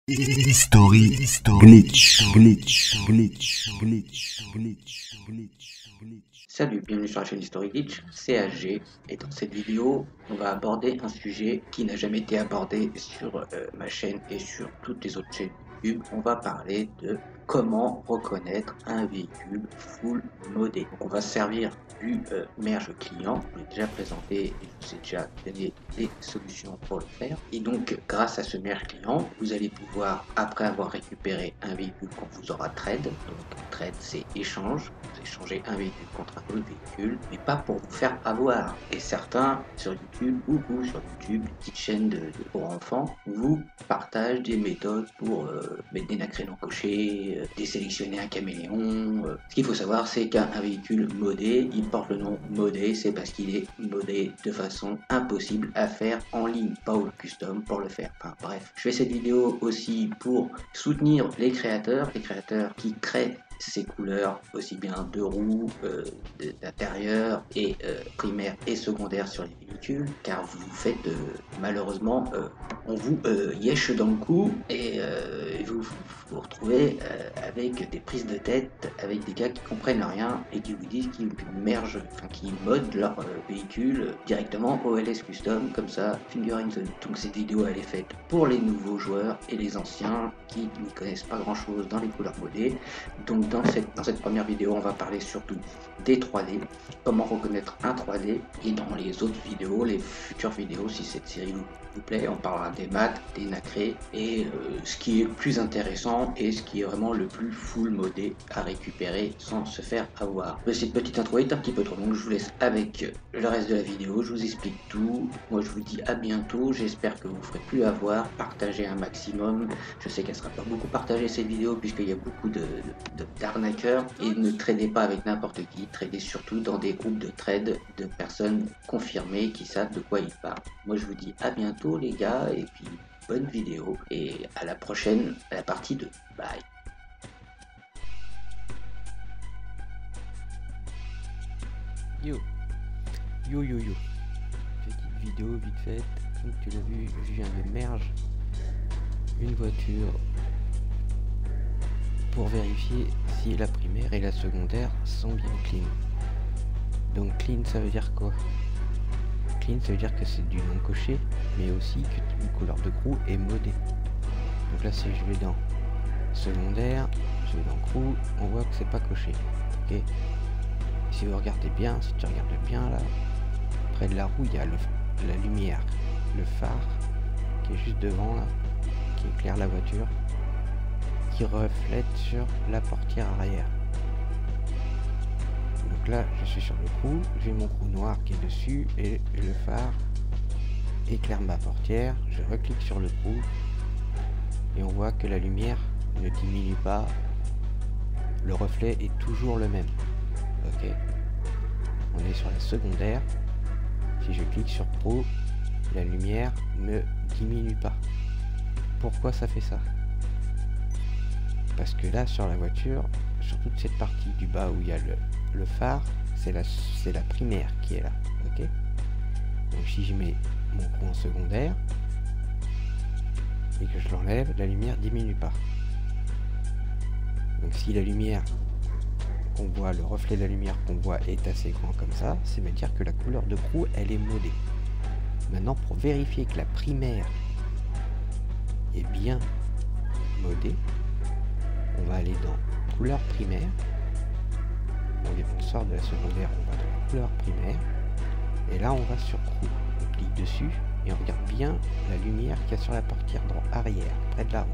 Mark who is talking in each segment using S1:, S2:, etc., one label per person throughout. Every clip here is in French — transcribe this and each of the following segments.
S1: History glitch.
S2: Salut, bienvenue sur la chaîne History Glitch, c'est AG, et dans cette vidéo, on va aborder un sujet qui n'a jamais été abordé sur ma chaîne et sur toutes les autres chaînes YouTube. On va parler de comment reconnaître un véhicule full modé. Donc on va se servir du merge client, je l'ai déjà présenté et je vous ai déjà donné des solutions pour le faire. Et donc grâce à ce merge client, vous allez pouvoir, après avoir récupéré un véhicule qu'on vous aura trade, donc trade c'est échange, vous échangez un véhicule contre un autre véhicule, mais pas pour vous faire avoir. Et certains sur YouTube, beaucoup sur YouTube, des petites chaînes pour enfants, vous partagent des méthodes pour mettre des nacrés non cochés, désélectionner un caméléon. Ce qu'il faut savoir, c'est qu'un véhicule modé, il porte le nom modé, c'est parce qu'il est modé de façon impossible à faire en ligne, pas au custom pour le faire. Enfin bref, je fais cette vidéo aussi pour soutenir les créateurs qui créent ces couleurs aussi bien de roues, d'intérieur et primaire et secondaire sur les véhicules, car vous vous faites malheureusement on vous yèche dans le cou et vous vous retrouvez avec des prises de tête avec des gars qui comprennent rien et qui vous disent qu'ils mergent, enfin qui modent leur véhicule directement au LS Custom, comme ça, finger in the. Donc cette vidéo elle est faite pour les nouveaux joueurs et les anciens qui ne connaissent pas grand chose dans les couleurs modées. Donc dans cette première vidéo, on va parler surtout des 3D, comment reconnaître un 3D, et dans les autres vidéos, les futures vidéos, si cette série vous plaît, on parlera des maths, des nacrés, et ce qui est le plus intéressant et ce qui est vraiment le plus full modé à récupérer sans se faire avoir. Cette petite intro est un petit peu trop longue, je vous laisse avec le reste de la vidéo, je vous explique tout. Moi je vous dis à bientôt, j'espère que vous ne ferez plus avoir, partagez un maximum. Je sais qu'elle ne sera pas beaucoup partagée cette vidéo puisqu'il y a beaucoup d'arnaqueurs, et ne tradez pas avec n'importe qui, tradez surtout dans des groupes de trade de personnes confirmées qui savent de quoi ils parlent. Moi je vous dis à bientôt les gars, et puis bonne vidéo, et à la prochaine, à la partie 2. Bye.
S3: Yo. Petite vidéo vite faite. Comme tu l'as vu, je viens de merge une voiture pour vérifier si la primaire et la secondaire sont bien clean. Donc clean, ça veut dire quoi? Clean, ça veut dire que c'est du non coché, mais aussi que une couleur de crew est modée. Donc là, si je vais dans secondaire, je vais dans crew, on voit que c'est pas coché. Ok. Si vous regardez bien, si tu regardes bien là, près de la roue, il y a la lumière, le phare qui est juste devant là, qui éclaire la voiture, qui reflète sur la portière arrière. Donc là, je suis sur le crew, j'ai mon crew noir qui est dessus et le phare éclaire ma portière. Je reclique sur le crew et on voit que la lumière ne diminue pas, le reflet est toujours le même. Ok, on est sur la secondaire. Si je clique sur Pro, la lumière ne diminue pas. Pourquoi ça fait ça? Parce que là sur la voiture, sur toute cette partie du bas où il y a le phare, c'est la primaire qui est là. Ok, donc si je mets mon crew en secondaire et que je l'enlève, la lumière diminue pas. Donc si la lumière qu'on voit, le reflet de la lumière qu'on voit est assez grand comme ça, c'est veut dire que la couleur de crew elle est modée. Maintenant, pour vérifier que la primaire est bien modée, on va aller dans couleur primaire. On sort de la secondaire, on va dans la couleur primaire, et là on va sur crew, on clique dessus et on regarde bien la lumière qu'il y a sur la portière arrière, près de la roue.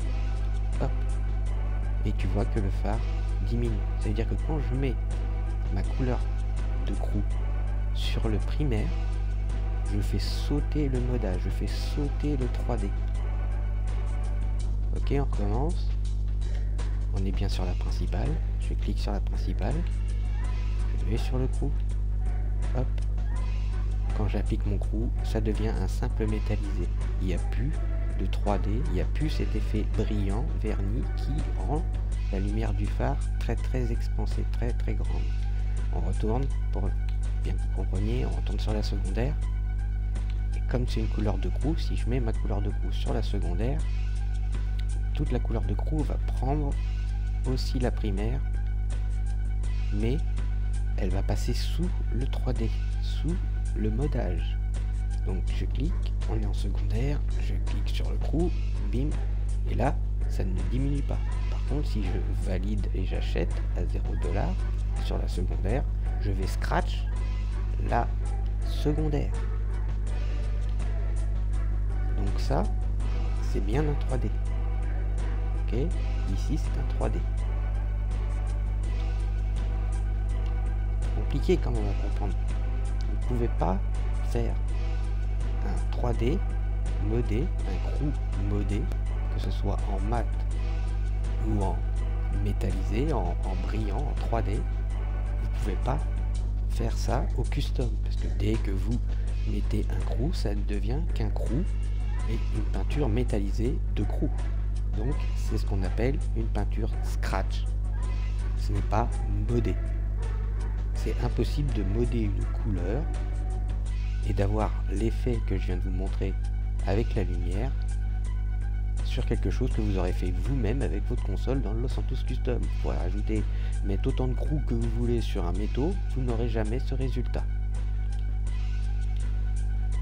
S3: Hop, et tu vois que le phare diminue. Ça veut dire que quand je mets ma couleur de crew sur le primaire, je fais sauter le modage, je fais sauter le 3D. Ok, on recommence. On est bien sur la principale. Je clique sur la principale. Je vais sur le crew. Hop. Quand j'applique mon crew, ça devient un simple métallisé. Il n'y a plus de 3D, il n'y a plus cet effet brillant, verni, qui rend la lumière du phare très expansée, très grande. On retourne, pour bien que vous compreniez, on retourne sur la secondaire. Et comme c'est une couleur de crew, si je mais ma couleur de crew sur la secondaire, toute la couleur de crew va prendre aussi la primaire, mais elle va passer sous le 3D, sous le modage. Donc je clique, on est en secondaire, je clique sur le crew, bim, et là ça ne diminue pas. Par contre, si je valide et j'achète à 0$ sur la secondaire, je vais scratch la secondaire. Donc ça, c'est bien un 3D. Ok, ici c'est un 3D. Compliqué quand même à comprendre. Vous ne pouvez pas faire un 3D modé, un crew modé, que ce soit en mat ou en métallisé, en brillant, en 3D. Vous ne pouvez pas faire ça au custom, parce que dès que vous mettez un crew, ça ne devient qu'un crew et une peinture métallisée de crew. Donc c'est ce qu'on appelle une peinture scratch. Ce n'est pas modé. C'est impossible de modder une couleur et d'avoir l'effet que je viens de vous montrer avec la lumière sur quelque chose que vous aurez fait vous-même avec votre console dans le Los Santos Custom. Vous pourrez rajouter, mettre autant de crew que vous voulez sur un métaux, vous n'aurez jamais ce résultat.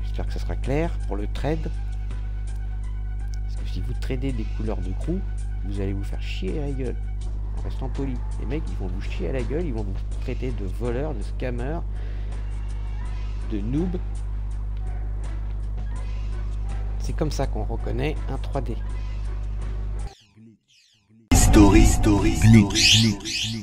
S3: J'espère que ça sera clair pour le trade. Parce que si vous tradez des couleurs de crew, vous allez vous faire chier à la gueule. En restant poli. Les mecs, ils vont vous chier à la gueule, ils vont vous traiter de voleurs, de scammers, de noobs. C'est comme ça qu'on reconnaît un 3D.
S1: Story, glitch.